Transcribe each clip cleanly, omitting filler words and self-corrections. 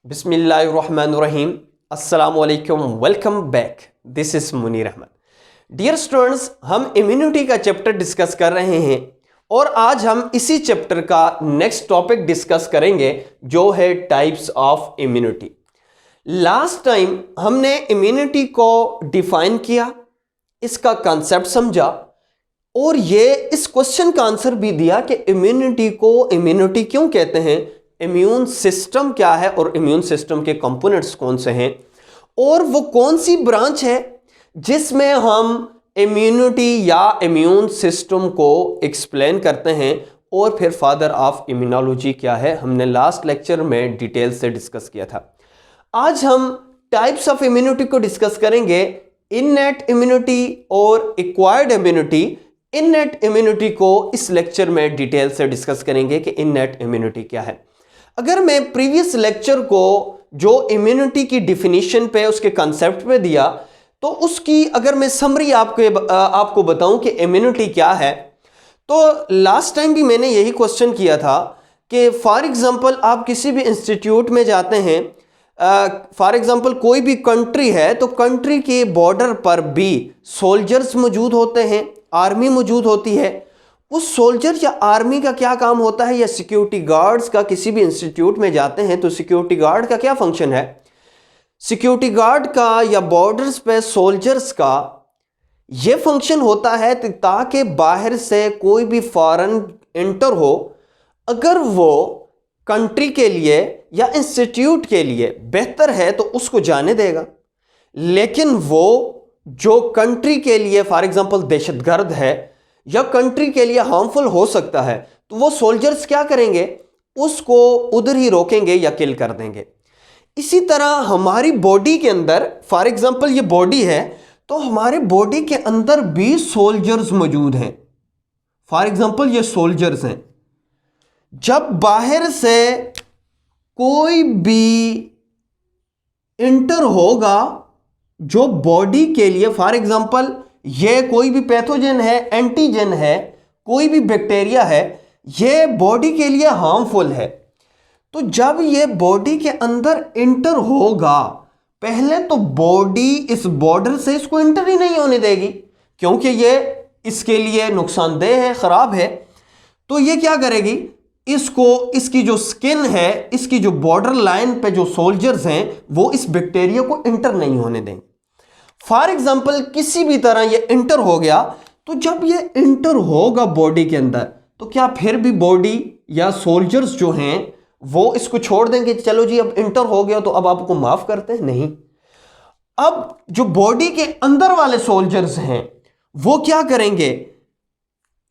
बिस्मिल्लाहिर्रहमानिर्रहीम। अस्सलाम वालेकुम, welcome back. This is Munir Ahmad. Dear students, हम इम्यूनिटी का चैप्टर डिस्कस कर रहे हैं और आज हम इसी चैप्टर का नेक्स्ट टॉपिक डिस्कस करेंगे जो है types of immunity. Last time हमने इम्यूनिटी को डिफाइन किया, इसका कंसेप्ट समझा और ये इस क्वेश्चन का आंसर भी दिया कि इम्यूनिटी को इम्यूनिटी क्यों कहते हैं, इम्यून सिस्टम क्या है और इम्यून सिस्टम के कंपोनेंट्स कौन से हैं और वो कौन सी ब्रांच है जिसमें हम इम्यूनिटी या इम्यून सिस्टम को एक्सप्लेन करते हैं और फिर फादर ऑफ इम्यूनोलॉजी क्या है, हमने लास्ट लेक्चर में डिटेल से डिस्कस किया था। आज हम टाइप्स ऑफ इम्यूनिटी को डिस्कस करेंगे, इननेट इम्यूनिटी और एक्वायर्ड इम्यूनिटी। इननेट इम्यूनिटी को इस लेक्चर में डिटेल से डिस्कस करेंगे कि इननेट इम्यूनिटी क्या है। अगर मैं प्रीवियस लेक्चर को जो इम्यूनिटी की डिफिनीशन पे उसके कंसेप्ट पे दिया तो उसकी अगर मैं समरी आपको बताऊं कि इम्यूनिटी क्या है, तो लास्ट टाइम भी मैंने यही क्वेश्चन किया था कि फॉर एग्जांपल आप किसी भी इंस्टीट्यूट में जाते हैं, फॉर एग्जांपल कोई भी कंट्री है तो कंट्री के बॉर्डर पर भी सोल्जर्स मौजूद होते हैं, आर्मी मौजूद होती है। उस सोल्जर या आर्मी का क्या काम होता है, या सिक्योरिटी गार्ड्स का, किसी भी इंस्टीट्यूट में जाते हैं तो सिक्योरिटी गार्ड का क्या फंक्शन है, सिक्योरिटी गार्ड का या बॉर्डर्स पे सोल्जर्स का ये फंक्शन होता है ताकि बाहर से कोई भी फॉरेन एंटर हो, अगर वो कंट्री के लिए या इंस्टीट्यूट के लिए बेहतर है तो उसको जाने देगा, लेकिन वो जो कंट्री के लिए फॉर एग्जांपल दहशतगर्द है या कंट्री के लिए हार्मफुल हो सकता है तो वो सोल्जर्स क्या करेंगे, उसको उधर ही रोकेंगे या किल कर देंगे। इसी तरह हमारी बॉडी के अंदर, फॉर एग्जांपल ये बॉडी है तो हमारे बॉडी के अंदर भी सोल्जर्स मौजूद हैं। फॉर एग्जांपल ये सोल्जर्स हैं। जब बाहर से कोई भी इंटर होगा जो बॉडी के लिए, फॉर एग्जांपल ये कोई भी पैथोजन है, एंटीजन है, कोई भी बैक्टीरिया है, ये बॉडी के लिए हार्मफुल है, तो जब ये बॉडी के अंदर इंटर होगा, पहले तो बॉडी इस बॉर्डर से इसको इंटर ही नहीं होने देगी क्योंकि ये इसके लिए नुकसानदेह है, खराब है। तो ये क्या करेगी, इसको, इसकी जो स्किन है, इसकी जो बॉर्डर लाइन पे जो सोल्जर्स हैं वो इस बैक्टीरिया को इंटर नहीं होने देंगे। फॉर एग्जाम्पल किसी भी तरह ये इंटर हो गया, तो जब ये इंटर होगा बॉडी के अंदर तो क्या फिर भी बॉडी या सोल्जर्स जो हैं वो इसको छोड़ देंगे, चलो जी अब इंटर हो गया तो अब आपको माफ करते हैं? नहीं। अब जो बॉडी के अंदर वाले सोल्जर्स हैं वो क्या करेंगे,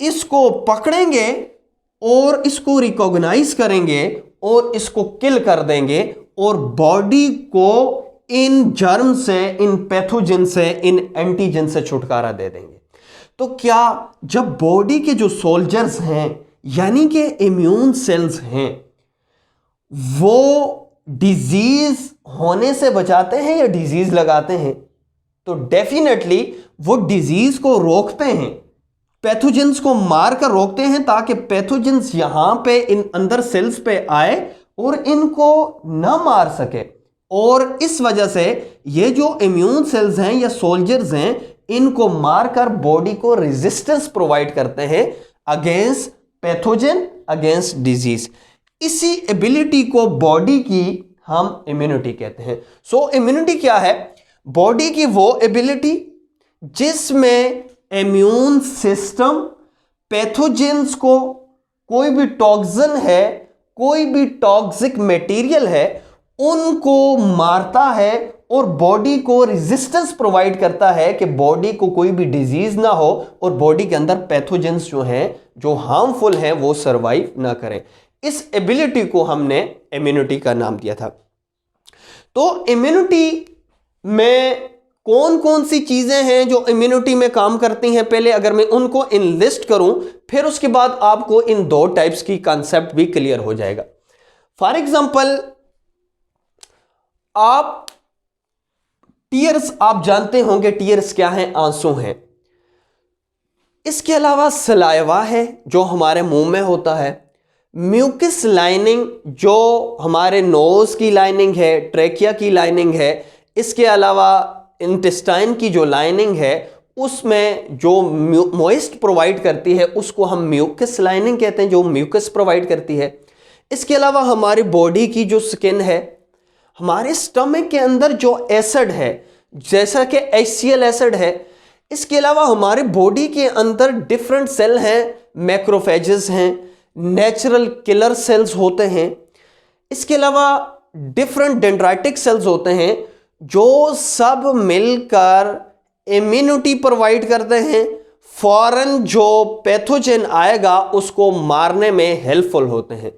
इसको पकड़ेंगे और इसको रिकॉग्नाइज करेंगे और इसको किल कर देंगे और बॉडी को इन जर्म से, इन पैथोजन से, इन एंटीजन से छुटकारा दे देंगे। तो क्या जब बॉडी के जो सोल्जर्स हैं यानी कि इम्यून सेल्स हैं वो डिजीज होने से बचाते हैं या डिजीज लगाते हैं, तो डेफिनेटली वो डिजीज को रोकते हैं, पैथोजेंस को मारकर रोकते हैं ताकि पैथोजेंस यहां पे इन अंदर सेल्स पे आए और इनको ना मार सके। और इस वजह से ये जो इम्यून सेल्स हैं या सोल्जर्स हैं इनको मारकर बॉडी को रेजिस्टेंस प्रोवाइड करते हैं अगेंस्ट पैथोजन, अगेंस्ट डिजीज। इसी एबिलिटी को बॉडी की हम इम्यूनिटी कहते हैं। सो इम्यूनिटी क्या है, बॉडी की वो एबिलिटी जिसमें इम्यून सिस्टम पैथोजेंस को, कोई भी टॉक्सिन है, कोई भी टॉक्सिक मटेरियल है, उनको मारता है और बॉडी को रेजिस्टेंस प्रोवाइड करता है कि बॉडी को कोई भी डिजीज ना हो और बॉडी के अंदर पैथोजेंस जो हैं, जो हार्मफुल हैं, वो सरवाइव ना करें। इस एबिलिटी को हमने इम्यूनिटी का नाम दिया था। तो इम्यूनिटी में कौन कौन सी चीजें हैं जो इम्यूनिटी में काम करती हैं, पहले अगर मैं उनको इनलिस्ट करूं फिर उसके बाद आपको इन दो टाइप्स की कॉन्सेप्ट भी क्लियर हो जाएगा। फॉर एग्जांपल आप टीयर्स, आप जानते होंगे टीयर्स क्या हैं, आंसू हैं। इसके अलावा सलाइवा है जो हमारे मुंह में होता है, म्यूकस लाइनिंग जो हमारे नोज की लाइनिंग है, ट्रेकिया की लाइनिंग है, इसके अलावा इंटेस्टाइन की जो लाइनिंग है उसमें जो मॉइस्ट प्रोवाइड करती है उसको हम म्यूकस लाइनिंग कहते हैं, जो म्यूकस प्रोवाइड करती है। इसके अलावा हमारी बॉडी की जो स्किन है, हमारे स्टमक के अंदर जो एसिड है जैसा कि HCl एसिड है, इसके अलावा हमारे बॉडी के अंदर डिफरेंट सेल हैं, मैक्रोफेजेस हैं, नेचुरल किलर सेल्स होते हैं। इसके अलावा डिफरेंट डेंड्राइटिक सेल्स होते हैं जो सब मिलकर इम्यूनिटी प्रोवाइड करते हैं, फौरन जो पैथोजन आएगा उसको मारने में हेल्पफुल होते हैं।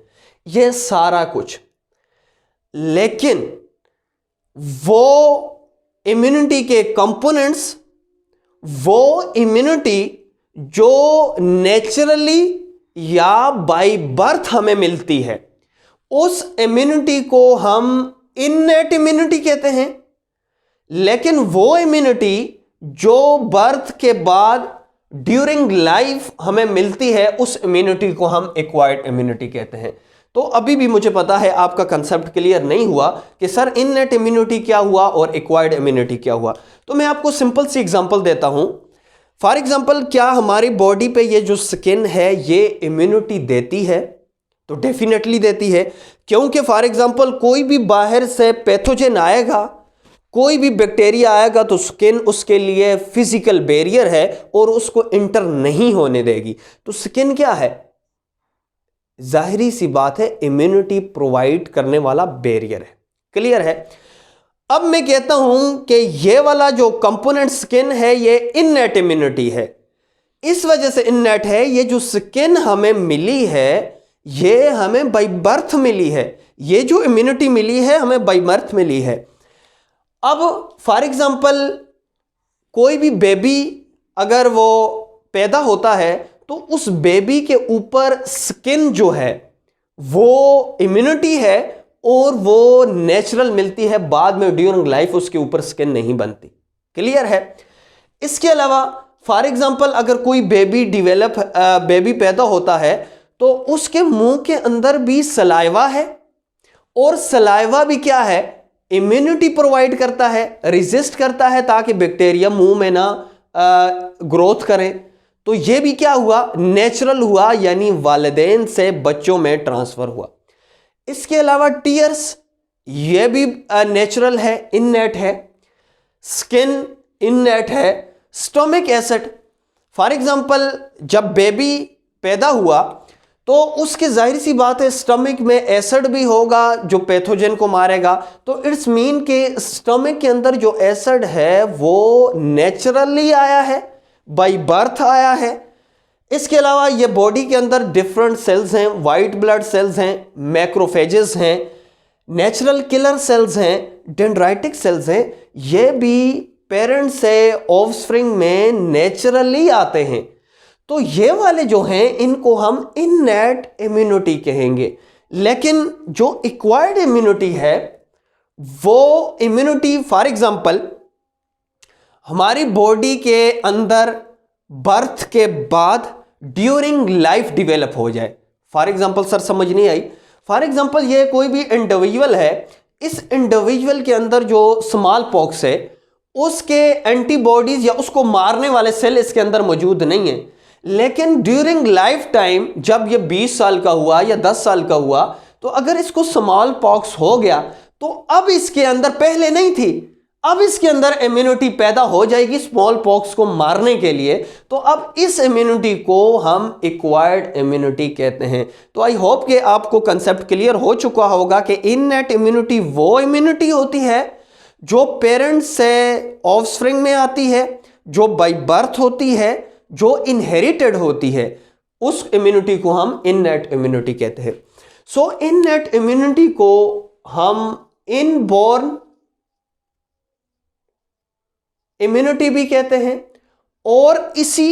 यह सारा कुछ, लेकिन वो इम्यूनिटी के कंपोनेंट्स, वो इम्यूनिटी जो नेचुरली या बाय बर्थ हमें मिलती है, उस इम्यूनिटी को हम इननेट इम्यूनिटी कहते हैं। लेकिन वो इम्यूनिटी जो बर्थ के बाद ड्यूरिंग लाइफ हमें मिलती है, उस इम्यूनिटी को हम एक्वायर्ड इम्यूनिटी कहते हैं। तो अभी भी मुझे पता है आपका कंसेप्ट क्लियर नहीं हुआ कि सर इननेट इम्यूनिटी क्या हुआ और एक्वायर्ड इम्यूनिटी क्या हुआ। तो मैं आपको सिंपल सी एग्जांपल देता हूं। फॉर एग्जांपल, क्या हमारी बॉडी पे ये जो स्किन है ये इम्यूनिटी देती है? तो डेफिनेटली देती है, क्योंकि फॉर एग्जांपल कोई भी बाहर से पैथोजन आएगा, कोई भी बैक्टीरिया आएगा तो स्किन उसके लिए फिजिकल बैरियर है और उसको इंटर नहीं होने देगी। तो स्किन क्या है? जाहिरी सी बात है, इम्यूनिटी प्रोवाइड करने वाला बैरियर है। क्लियर है? अब मैं कहता हूं कि ये वाला जो कंपोनेंट स्किन है ये इननेट इम्यूनिटी है। इस वजह से इननेट है, ये जो स्किन हमें मिली है ये हमें बाय बर्थ मिली है। ये जो इम्यूनिटी मिली है हमें बाय बर्थ मिली है। अब फॉर एग्जांपल कोई भी बेबी अगर वो पैदा होता है तो उस बेबी के ऊपर स्किन जो है वो इम्यूनिटी है और वो नेचुरल मिलती है, बाद में ड्यूरिंग लाइफ उसके ऊपर स्किन नहीं बनती। क्लियर है? इसके अलावा फॉर एग्जांपल अगर कोई बेबी पैदा होता है तो उसके मुंह के अंदर भी सलाइवा है, और सलाइवा भी क्या है? इम्यूनिटी प्रोवाइड करता है, रेजिस्ट करता है ताकि बैक्टीरिया मुंह में ना ग्रोथ करें। तो ये भी क्या हुआ? नेचुरल हुआ, यानी वालिदैन से बच्चों में ट्रांसफर हुआ। इसके अलावा टीयर्स, ये भी नेचुरल है, इननेट है। स्किन इननेट है। स्टोमिक एसिड, फॉर एग्जांपल जब बेबी पैदा हुआ तो उसकी जाहिर सी बात है स्टमक में एसिड भी होगा जो पैथोजन को मारेगा। तो इट्स मीन के स्टमक के अंदर जो एसिड है वो नेचुरली आया है, बाय बर्थ आया है। इसके अलावा ये बॉडी के अंदर डिफरेंट सेल्स हैं, वाइट ब्लड सेल्स हैं, मैक्रोफेजेस हैं, नेचुरल किलर सेल्स हैं, डेंड्राइटिक सेल्स हैं। ये भी पेरेंट से ऑफस्प्रिंग में नेचुरली आते हैं। तो ये वाले जो हैं इनको हम इननेट इम्यूनिटी कहेंगे। लेकिन जो एक्वायर्ड इम्यूनिटी है वो इम्यूनिटी फॉर एग्जांपल हमारी बॉडी के अंदर बर्थ के बाद ड्यूरिंग लाइफ डेवलप हो जाए। फॉर एग्जांपल, सर समझ नहीं आई। फॉर एग्जांपल ये कोई भी इंडिविजुअल है, इस इंडिविजुअल के अंदर जो स्मॉल पॉक्स है उसके एंटीबॉडीज या उसको मारने वाले सेल इसके अंदर मौजूद नहीं है, लेकिन ड्यूरिंग लाइफ टाइम जब ये 20 साल का हुआ या 10 साल का हुआ तो अगर इसको स्मॉल पॉक्स हो गया तो अब इसके अंदर, पहले नहीं थी, अब इसके अंदर इम्यूनिटी पैदा हो जाएगी स्मॉल पॉक्स को मारने के लिए। तो अब इस इम्यूनिटी को हम एक्वायर्ड इम्यूनिटी कहते हैं। तो आई होप कि आपको कंसेप्ट क्लियर हो चुका होगा कि इननेट इम्यूनिटी वो इम्यूनिटी होती है जो पेरेंट्स से ऑफस्प्रिंग में आती है, जो बाय बर्थ होती है, जो इनहेरिटेड होती है। उस इम्यूनिटी को हम इननेट इम्यूनिटी कहते हैं। सो इननेट इम्यूनिटी को हम इनबॉर्न इम्यूनिटी भी कहते हैं और इसी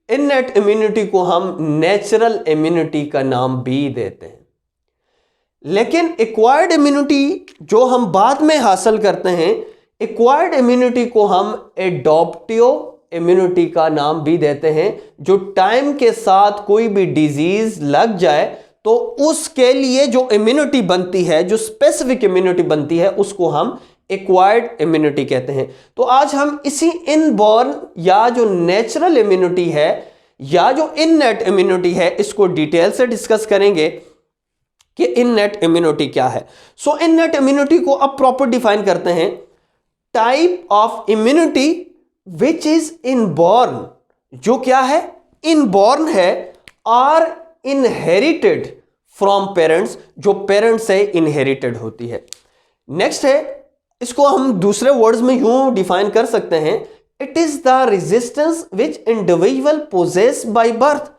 इननेट इम्यूनिटी को हम नेचुरल इम्यूनिटी का नाम भी देते हैं। लेकिन एक्वायर्ड इम्यूनिटी जो हम बाद में हासिल करते हैं, एक्वायर्ड इम्यूनिटी को हम एडॉप्टिव इम्यूनिटी का नाम भी देते हैं। जो टाइम के साथ कोई भी डिजीज लग जाए तो उसके लिए जो इम्यूनिटी बनती है, जो स्पेसिफिक इम्यूनिटी बनती है, उसको हम एक्वायर्ड इम्यूनिटी कहते हैं। तो आज हम इसी इनबॉर्न या जो नेचुरल इम्यूनिटी है या जो इननेट इम्यूनिटी है, इसको डिटेल से डिस्कस करेंगे कि इननेट इम्यूनिटी क्या है। सो इननेट इम्यूनिटी को अब प्रॉपर डिफाइन करते हैं, type of immunity which is inborn, जो क्या है, इनबॉर्न है, और इनहेरिटेड फ्रॉम पेरेंट्स, जो पेरेंट्स से इनहेरिटेड होती है। नेक्स्ट है, इसको हम दूसरे वर्ड्स में यूं डिफाइन कर सकते हैं, it is the resistance which individual possess by birth,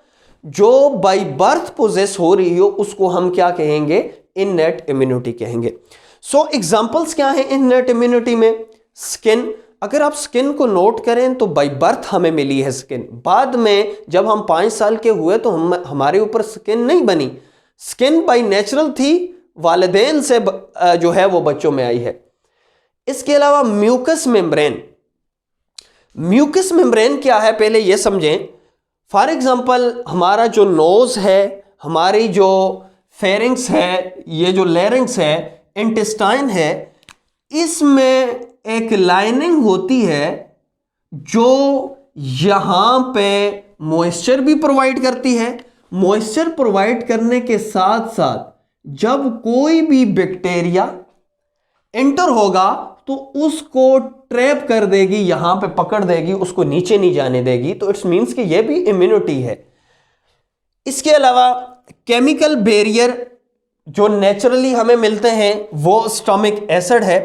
जो बाय बर्थ पोजेस हो रही हो उसको हम क्या कहेंगे, इननेट इम्यूनिटी कहेंगे। सो एग्जांपल्स क्या हैं इननेट इम्यूनिटी में? स्किन, अगर आप स्किन को नोट करें तो बाय बर्थ हमें मिली है स्किन, बाद में जब हम 5 साल के हुए तो हमारे ऊपर स्किन नहीं बनी, स्किन बाय नेचुरल थी, वालिदैन से जो है वो बच्चों में आई है। इसके अलावा म्यूकस मेम्ब्रेन, म्यूकस मेम्ब्रेन क्या है पहले ये समझें। फॉर एग्जांपल हमारा जो नोज है, हमारी जो फेरिंग्स है, ये जो लैरिंग्स है, इंटेस्टाइन है, इसमें एक लाइनिंग होती है जो यहां पे मॉइस्चर भी प्रोवाइड करती है। मॉइस्चर प्रोवाइड करने के साथ साथ जब कोई भी बैक्टीरिया एंटर होगा तो उसको ट्रैप कर देगी, यहां पे पकड़ देगी, उसको नीचे नहीं जाने देगी। तो इट्स मींस कि ये भी इम्यूनिटी है। इसके अलावा केमिकल बैरियर जो नेचुरली हमें मिलते हैं वो स्टोमिक एसिड है।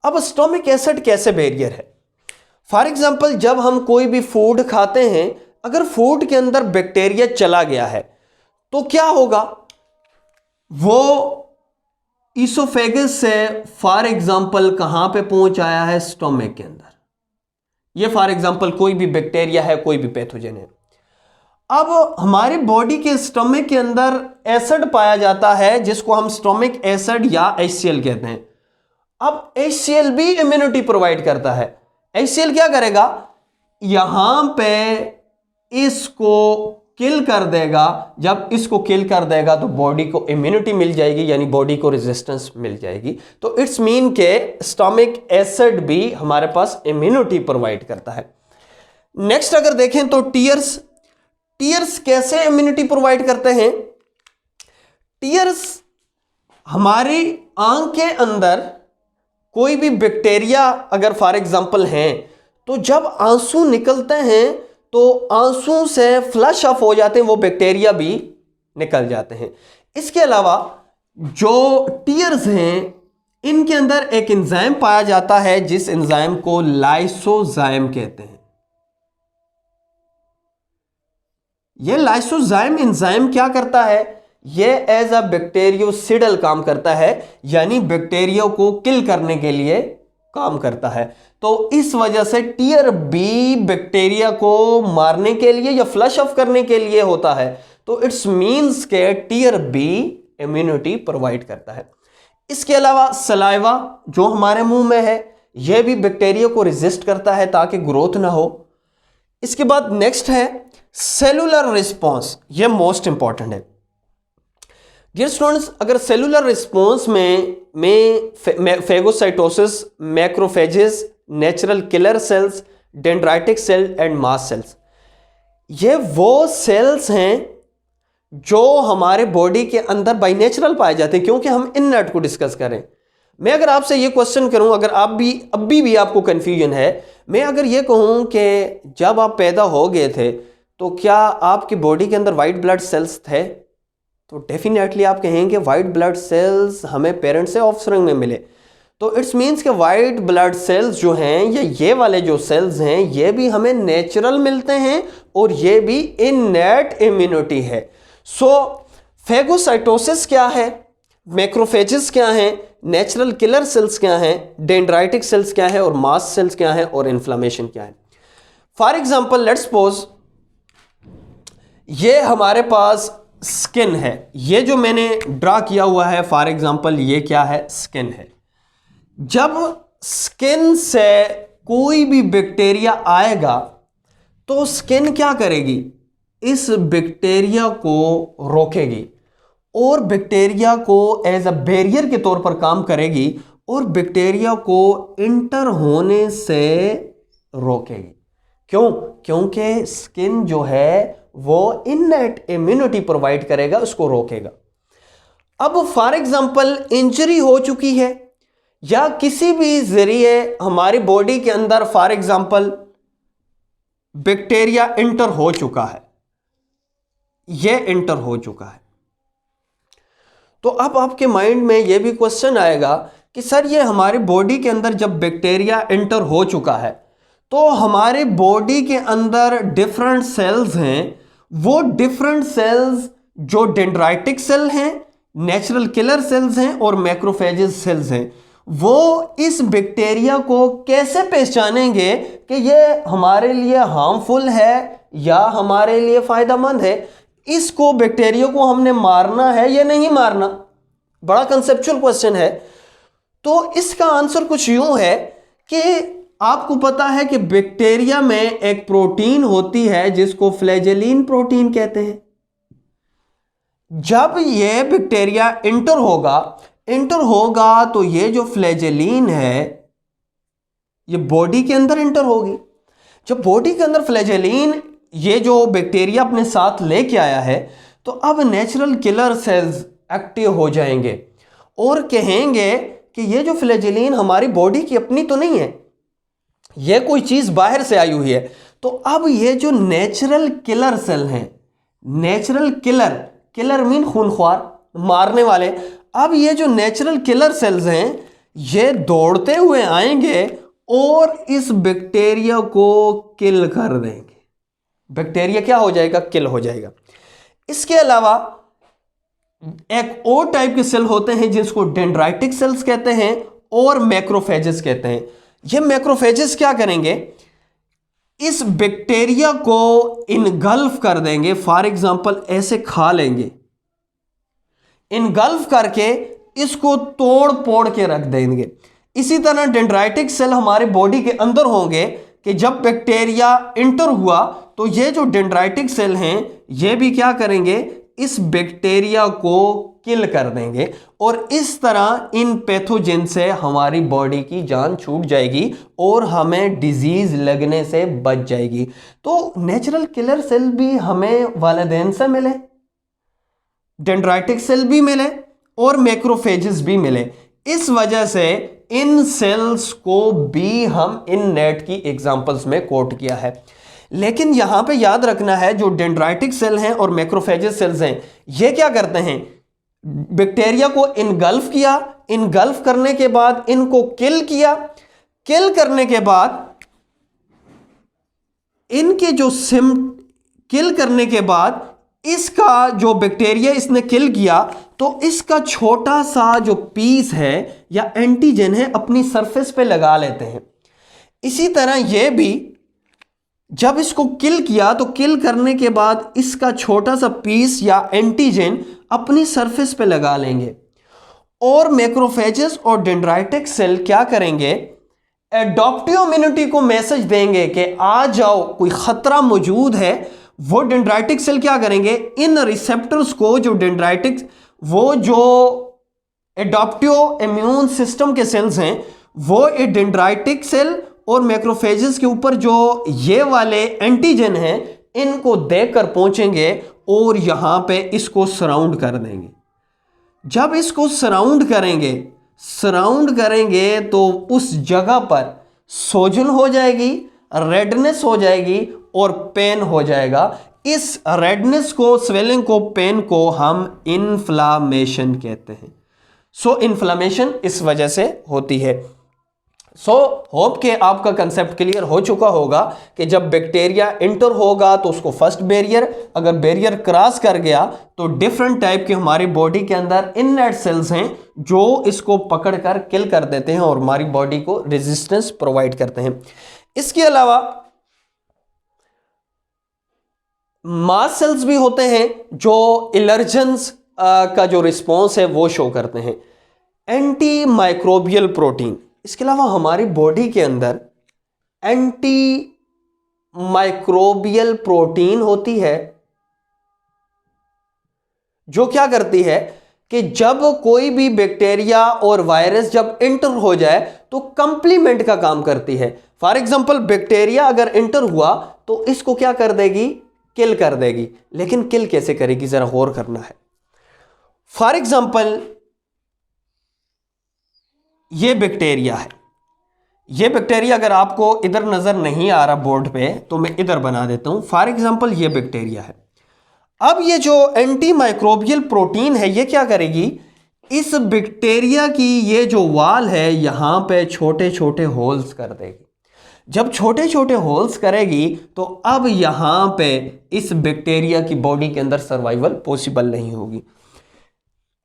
अब स्टोमिक एसिड कैसे बैरियर है? फॉर एग्जांपल जब हम कोई भी फूड खाते हैं, अगर फूड के अंदर बैक्टीरिया चला गया है तो क्या होगा, वो इसोफेगस से फॉर एग्जांपल कहां पे पहुंच आया है, स्टोमिक के अंदर। ये फॉर एग्जांपल कोई भी बैक्टीरिया है, कोई भी पैथोजन है। अब हमारे बॉडी के स्टोमिक के अंदर एसिड पाया जाता है जिसको हम स्टोमिक एसिड या HCl कहते हैं। अब HCl भी इम्यूनिटी प्रोवाइड करता है। HCl क्या करेगा, यहां पे इसको किल कर देगा, जब इसको किल कर देगा तो बॉडी को इम्यूनिटी मिल जाएगी, यानी बॉडी को रेजिस्टेंस मिल जाएगी। तो इट्स मीन के स्टोमिक एसिड भी हमारे पास इम्यूनिटी प्रोवाइड करता है। नेक्स्ट अगर देखें तो टीयर्स, टीयर्स कैसे इम्यूनिटी प्रोवाइड करते हैं? टीयर्स हमारी आंख के अंदर कोई भी बैक्टीरिया अगर फॉर एग्जांपल हैं, तो जब आंसू निकलते हैं तो आंसू से फ्लश ऑफ हो जाते हैं, वो बैक्टीरिया भी निकल जाते हैं। इसके अलावा जो टीयर्स हैं, इनके अंदर एक एंजाइम पाया जाता है जिस एंजाइम को लाइसोजाइम कहते हैं। यह लाइसोजाइम एंजाइम क्या करता है, यह एज अ बैक्टीरियोसिडल काम करता है, यानी बैक्टीरिया को किल करने के लिए काम करता है। तो इस वजह से टीयर बी बैक्टीरिया को मारने के लिए या फ्लश ऑफ करने के लिए होता है। तो इट्स मींस के टीयर बी इम्यूनिटी प्रोवाइड करता है। इसके अलावा सलाइवा जो हमारे मुंह में है, यह भी बैक्टीरिया को रेजिस्ट करता है ताकि ग्रोथ ना हो। इसके बाद नेक्स्ट है सेलुलर रिस्पॉन्स, यह मोस्ट इंपॉर्टेंट है। डियर स्टूडेंट्स, अगर सेलुलर रिस्पॉन्स में phagocytosis, macrophages, natural killer cells, dendritic cell and mast cells, ये वो सेल्स हैं जो हमारे बॉडी के अंदर बाय नेचुरल पाए जाते हैं। क्योंकि हम इननेट को डिस्कस करें, मैं अगर आपसे ये क्वेश्चन करूं, अगर आप भी अभी भी आपको कंफ्यूजन है, मैं अगर ये कहूं कि जब आप पैदा हो गए थे तो क्या आपकी बॉडी के अंदर वाइट ब्लड सेल्स थे, तो डेफिनेटली आप कहेंगे वाइट ब्लड सेल्स हमें पेरेंट्स से ऑफस्प्रिंग में मिले। तो इट्स मीन्स कि वाइट ब्लड सेल्स जो हैं, ये वाले जो सेल्स हैं, ये भी हमें नेचुरल मिलते हैं और ये भी इननेट इम्यूनिटी है। सो फेगोसाइटोसिस क्या है, मैक्रोफेजेस क्या हैं, नेचुरल किलर सेल्स क्या हैं, डेंड्राइटिक सेल्स क्या है और मास्ट सेल्स क्या है और इन्फ्लेमेशन क्या है। फॉर एग्जाम्पल लेट्स सपोज ये हमारे पास स्किन है, ये जो मैंने ड्रा किया हुआ है फॉर एग्जांपल ये क्या है, स्किन है। जब स्किन से कोई भी बैक्टीरिया आएगा तो स्किन क्या करेगी, इस बैक्टीरिया को रोकेगी और बैक्टीरिया को एज अ बैरियर के तौर पर काम करेगी और बैक्टीरिया को इंटर होने से रोकेगी। क्यों? क्योंकि स्किन जो है वो इननेट इम्यूनिटी प्रोवाइड करेगा, उसको रोकेगा। अब फॉर एग्जांपल इंजरी हो चुकी है या किसी भी जरिए हमारी बॉडी के अंदर फॉर एग्जांपल बैक्टीरिया इंटर हो चुका है, यह इंटर हो चुका है, तो अब आपके माइंड में यह भी क्वेश्चन आएगा कि सर ये हमारी बॉडी के अंदर जब बैक्टीरिया इंटर हो चुका है तो हमारे बॉडी के अंदर डिफरेंट सेल्स हैं, वो डिफरेंट सेल्स जो डेंड्राइटिक सेल हैं, नेचुरल किलर सेल्स हैं और मैक्रोफेजेस सेल्स हैं, वो इस बैक्टीरिया को कैसे पहचानेंगे कि ये हमारे लिए हार्मफुल है या हमारे लिए फायदेमंद है? इसको बैक्टीरिया को हमने मारना है या नहीं मारना? बड़ा कंसेप्चुअल क्वेश्चन है। तो इसका आंसर कुछ यूं है कि आपको पता है कि बैक्टीरिया में एक प्रोटीन होती है जिसको फ्लैजेलिन प्रोटीन कहते हैं। जब यह बैक्टीरिया इंटर होगा तो ये जो फ्लैजेलिन है ये बॉडी के अंदर इंटर होगी। जब बॉडी के अंदर फ्लैजेलिन ये जो बैक्टीरिया अपने साथ लेके आया है तो अब नेचुरल किलर सेल्स एक्टिव हो जाएंगे और कहेंगे कि ये जो फ्लैजेलिन हमारी बॉडी की अपनी तो नहीं है, ये कोई चीज बाहर से आई हुई है। तो अब ये जो नेचुरल किलर सेल हैं, नेचुरल किलर मीन खूनख्वार, मारने वाले, अब ये जो नेचुरल किलर सेल्स हैं ये दौड़ते हुए आएंगे और इस बैक्टीरिया को किल कर देंगे। बैक्टीरिया क्या हो जाएगा? किल हो जाएगा। इसके अलावा एक और टाइप के सेल होते हैं जिसको डेंड्राइटिक सेल्स कहते हैं और मैक्रोफेजेस कहते हैं। ये मैक्रोफेजेस क्या करेंगे? इस बैक्टीरिया को इनगल्फ कर देंगे, फॉर एग्जांपल ऐसे खा लेंगे, इनगल्फ करके इसको तोड़ फोड़ के रख देंगे। इसी तरह डेंड्राइटिक सेल हमारे बॉडी के अंदर होंगे कि जब बैक्टीरिया इंटर हुआ तो ये जो डेंड्राइटिक सेल हैं ये भी क्या करेंगे? इस बैक्टीरिया को किल कर देंगे और इस तरह इन पैथोजन से हमारी बॉडी की जान छूट जाएगी और हमें डिजीज लगने से बच जाएगी। तो नेचुरल किलर सेल भी हमें वालिदैन से मिले, डेंड्राइटिक सेल भी मिले और मैक्रोफेजेस भी मिले। इस वजह से इन सेल्स को भी हम इन नेट की एग्जांपल्स में कोट किया है। लेकिन यहां पे याद रखना है जो डेंड्राइटिक सेल हैं और मैक्रोफेजेस सेल्स हैं ये क्या करते हैं? बैक्टीरिया को इनगल्फ किया, इनगल्फ करने के बाद इनको किल किया, किल करने के बाद इनके जो किल करने के बाद इसका जो बैक्टीरिया इसने किल किया तो इसका छोटा सा जो पीस है या एंटीजन है अपनी सरफेस पे लगा लेते हैं। इसी तरह यह भी जब इसको किल किया तो किल करने के बाद इसका छोटा सा पीस या एंटीजन अपनी सरफेस पे लगा लेंगे और मैक्रोफेजेस और डेंड्राइटिक सेल क्या करेंगे? एडॉप्टिव इम्यूनिटी को मैसेज देंगे कि आ जाओ, कोई खतरा मौजूद है। वो डेंड्राइटिक सेल क्या करेंगे? इन रिसेप्टर्स को जो डेंड्राइटिक वो जो एडॉप्टिव इम्यून सिस्टम के सेल्स हैं वो ये डेंड्राइटिक सेल और मैक्रोफेजेस के ऊपर जो ये वाले एंटीजन हैं इनको देखकर पहुंचेंगे और यहां पे इसको सराउंड कर देंगे। जब इसको सराउंड करेंगे तो उस जगह पर सोजन हो जाएगी, रेडनेस हो जाएगी और पेन हो जाएगा। इस रेडनेस को, स्वेलिंग को, पेन को हम इन्फ्लामेशन कहते हैं। सो इन्फ्लामेशन इस वजह से होती है। सो होप के आपका कंसेप्ट क्लियर हो चुका होगा कि जब बैक्टीरिया इंटर होगा तो उसको फर्स्ट बैरियर, अगर बैरियर क्रॉस कर गया तो डिफरेंट टाइप के हमारी बॉडी के अंदर इननेट सेल्स हैं जो इसको पकड़कर किल कर देते हैं और हमारी बॉडी को रेजिस्टेंस प्रोवाइड करते हैं। इसके अलावा मास्ट सेल्स भी होते हैं जो एलर्जेंस का जो रिस्पॉन्स है वो शो करते हैं। एंटी माइक्रोबियल प्रोटीन, इसके अलावा हमारी बॉडी के अंदर एंटी माइक्रोबियल प्रोटीन होती है जो क्या करती है कि जब कोई भी बैक्टीरिया और वायरस जब इंटर हो जाए तो कंप्लीमेंट का काम करती है। फॉर एग्जांपल बैक्टीरिया अगर इंटर हुआ तो इसको क्या कर देगी, किल कर देगी। लेकिन किल कैसे करेगी, जरा गौर करना है। फॉर एग्जांपल ये बैक्टीरिया है, ये बैक्टीरिया अगर आपको इधर नजर नहीं आ रहा बोर्ड पे तो मैं इधर बना देता हूं। फॉर एग्जांपल ये बैक्टीरिया है। अब ये जो एंटी माइक्रोबियल प्रोटीन है ये क्या करेगी, इस बैक्टीरिया की ये जो वाल है यहां पे छोटे छोटे होल्स कर देगी। जब छोटे छोटे होल्स करेगी तो अब यहां पे इस बैक्टीरिया की बॉडी के अंदर सर्वाइवल पॉसिबल नहीं होगी।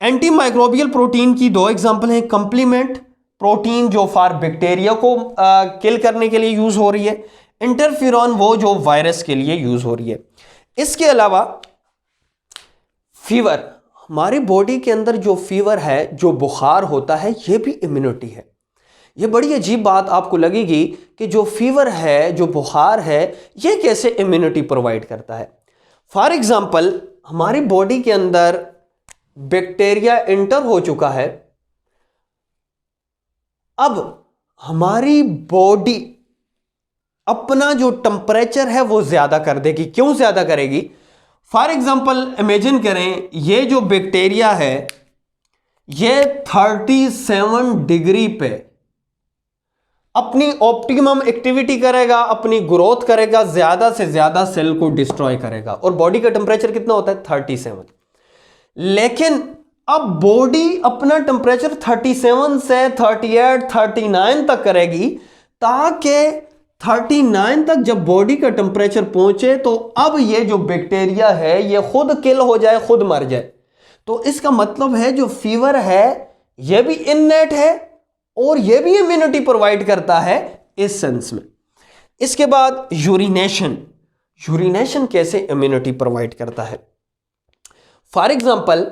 एंटी माइक्रोबियल प्रोटीन की दो एग्जांपल हैं, कंप्लीमेंट प्रोटीन जो फॉर बैक्टीरिया को किल करने के लिए यूज हो रही है, इंटरफेरॉन वो जो वायरस के लिए यूज हो रही है। इसके अलावा फीवर, हमारी बॉडी के अंदर जो फीवर है, जो बुखार होता है, ये भी इम्यूनिटी है। ये बड़ी अजीब बात आपको लगेगी कि जो फीवर है, जो बुखार है, ये कैसे इम्यूनिटी प्रोवाइड करता है। फॉर एग्जांपल हमारी बॉडी के अंदर बैक्टीरिया इंटर हो चुका है, अब हमारी बॉडी अपना जो टेम्परेचर है वो ज्यादा कर देगी। क्यों ज्यादा करेगी? फॉर एग्जांपल इमेजिन करें ये जो बैक्टीरिया है ये 37 डिग्री पे अपनी ऑप्टिमम एक्टिविटी करेगा, अपनी ग्रोथ करेगा, ज्यादा से ज्यादा सेल को डिस्ट्रॉय करेगा। और बॉडी का टेम्परेचर कितना होता है? 37। लेकिन अब बॉडी अपना टेम्परेचर 37 से 38, 39 तक करेगी ताकि 39 तक जब बॉडी का टेम्परेचर पहुंचे तो अब ये जो बैक्टीरिया है ये खुद किल हो जाए, खुद मर जाए। तो इसका मतलब है जो फीवर है ये भी इननेट है और ये भी इम्यूनिटी प्रोवाइड करता है इस सेंस में। इसके बाद यूरिनेशन, यूरिनेशन कैसे इम्यूनिटी प्रोवाइड करता है? फॉर एग्जांपल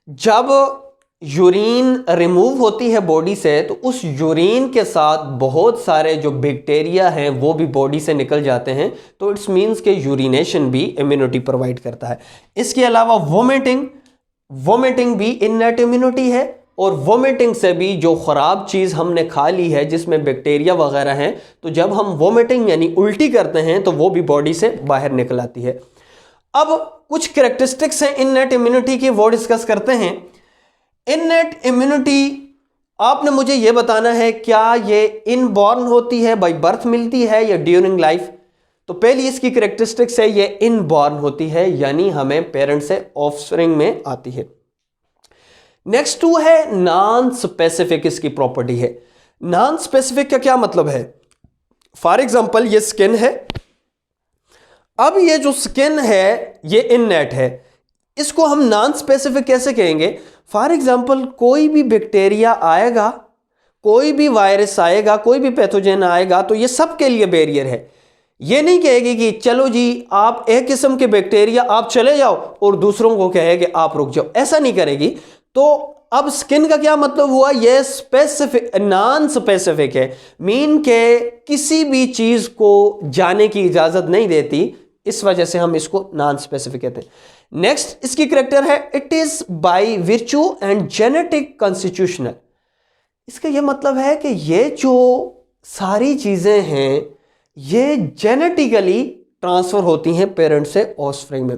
जब यूरिन रिमूव होती है बॉडी से तो उस यूरिन के साथ बहुत सारे जो बैक्टीरिया हैं वो भी बॉडी से निकल जाते हैं, तो इट्स मींस के यूरिनेशन भी इम्यूनिटी प्रोवाइड करता है। इसके अलावा वोमिटिंग, वोमिटिंग भी इननेट इम्यूनिटी है। और वोमिटिंग से भी जो ख़राब चीज़ हमने खा ली है जिसमें बैक्टीरिया वगैरह हैं, तो जब हम वोमिटिंग यानी उल्टी करते हैं तो वो भी बॉडी से बाहर निकल आती है। अब कुछ कैरेक्टरिस्टिक्स हैं इननेट इम्यूनिटी की, वो डिस्कस करते हैं। इननेट इम्यूनिटी आपने मुझे यह बताना है क्या ये इनबॉर्न होती है, बाय बर्थ मिलती है या ड्यूरिंग लाइफ? तो पहली इसकी कैरेक्टरिस्टिक्स है ये इनबॉर्न होती है, यानी हमें पेरेंट से ऑफस्प्रिंग में आती है। नेक्स्ट टू है नॉन स्पेसिफिक, इसकी प्रॉपर्टी है। नॉन स्पेसिफिक का क्या मतलब है? फॉर एग्जांपल ये स्किन है, अब ये जो स्किन है ये इननेट है, इसको हम नॉन स्पेसिफिक कैसे कहेंगे? फॉर एग्जांपल कोई भी बैक्टीरिया आएगा, कोई भी वायरस आएगा, कोई भी पैथोजन आएगा तो ये सबके लिए बैरियर है। ये नहीं कहेगी कि चलो जी आप एक किस्म के बैक्टीरिया आप चले जाओ और दूसरों को कहेगी आप रुक जाओ, ऐसा नहीं करेगी। तो अब स्किन का क्या मतलब हुआ? ये स्पेसिफिक, नॉन स्पेसिफिक है, मीन के किसी भी चीज को जाने की इजाजत नहीं देती, इस वजह से हम इसको नॉन स्पेसिफिक कहते हैं। नेक्स्ट इसकी करैक्टर है it is by विर्चू and genetic constitutional. इसका यह मतलब है कि ये जो सारी चीजें हैं ये जेनेटिकली ट्रांसफर होती हैं पेरेंट से ऑफस्प्रिंग में।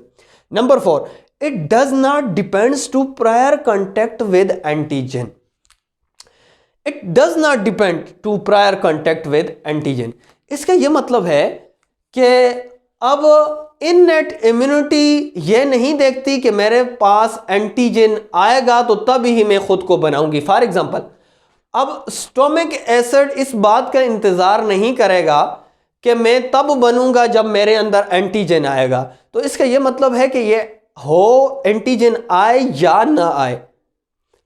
Number 4, it does not depends to prior contact with antigen. It does not depend to prior contact with antigen. इसका यह मतलब है कि अब इननेट इम्यूनिटी ये नहीं देखती कि मेरे पास एंटीजन आएगा तो तब ही मैं खुद को बनाऊंगी। फॉर एग्जांपल अब स्टोमिक एसिड इस बात का इंतजार नहीं करेगा कि मैं तब बनूंगा जब मेरे अंदर एंटीजन आएगा। तो इसका यह मतलब है कि ये हो एंटीजन आए या ना आए,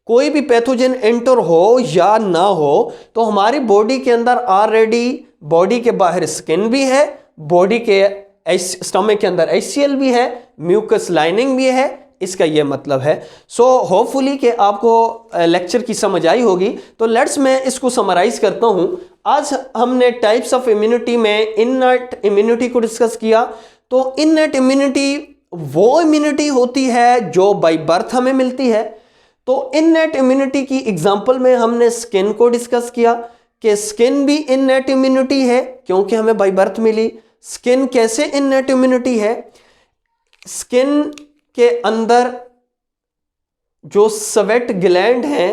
कोई भी पैथोजन एंटर हो या ना हो, तो हमारी बॉडी के अंदर ऑलरेडी बॉडी के बाहर स्किन भी है, बॉडी के स्टमक के अंदर HCl भी है, म्यूकस लाइनिंग भी है। इसका यह मतलब है। सो होपफुली कि आपको लेक्चर की समझ आई होगी। तो लेट्स मैं इसको समराइज करता हूं। आज हमने टाइप्स ऑफ इम्यूनिटी में इननेट इम्यूनिटी को डिस्कस किया। तो इननेट इम्यूनिटी वो इम्यूनिटी होती है जो बाय बर्थ हमें मिलती है। तो इननेट इम्यूनिटी की एग्जांपल में हमने स्किन को डिस्कस किया कि स्किन भी इननेट इम्यूनिटी है क्योंकि हमें बाय बर्थ मिली। स्किन कैसे इननेट इम्यूनिटी है? स्किन के अंदर जो स्वेट ग्लैंड हैं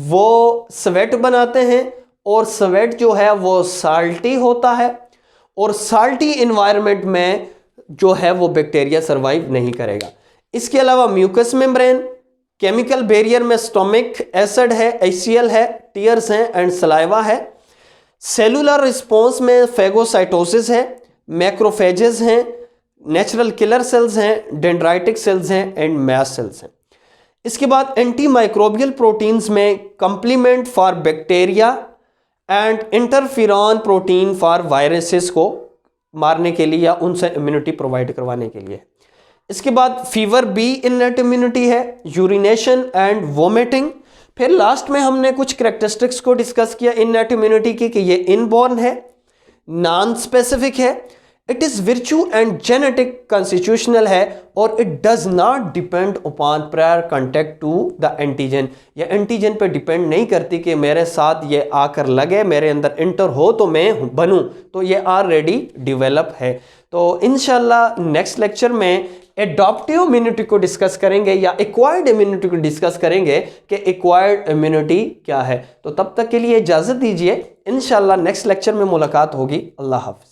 वो स्वेट बनाते हैं और स्वेट जो है वो साल्टी होता है और साल्टी इन्वायरमेंट में जो है वो बैक्टीरिया सर्वाइव नहीं करेगा। इसके अलावा म्यूकस मेम्ब्रेन, केमिकल बैरियर में स्टोमिक एसिड है, HCl है, टीयर्स हैं एंड सलाइवा है। सेलुलर रिस्पॉन्स में फेगोसाइटोसिस है, मैक्रोफेजेस हैं, नेचुरल किलर सेल्स हैं, डेंड्राइटिक सेल्स हैं एंड मैस्ट सेल्स हैं। इसके बाद एंटी माइक्रोबियल प्रोटीन्स में complement for bacteria and interferon protein for viruses को मारने के लिए या उनसे इम्यूनिटी प्रोवाइड करवाने के लिए। इसके बाद फीवर भी इननेट इम्यूनिटी है, यूरिनेशन एंड वोमिटिंग। फिर लास्ट में हमने कुछ कैरेक्टरिस्टिक्स को डिस्कस किया इननेट इम्यूनिटी की कि ये इनबॉर्न है, नॉन स्पेसिफिक है, it is virtue and genetic constitutional है और it does not depend upon prior contact to the antigen. ये एंटीजन पे डिपेंड नहीं करती कि मेरे साथ ये आकर लगे, मेरे अंदर इंटर हो तो मैं बनूं, तो ये ऑलरेडी डेवलप है। तो इंशाल्लाह नेक्स्ट लेक्चर में एडॉप्टिव इम्यूनिटी को डिस्कस करेंगे या एक्वायर्ड इम्यूनिटी को डिस्कस करेंगे कि एक्वायर्ड इम्यूनिटी क्या है। तो तब तक के लिए इजाज़त दीजिए, इंशाल्लाह नेक्स्ट लेक्चर में मुलाकात होगी। अल्लाह हाफ़िज़।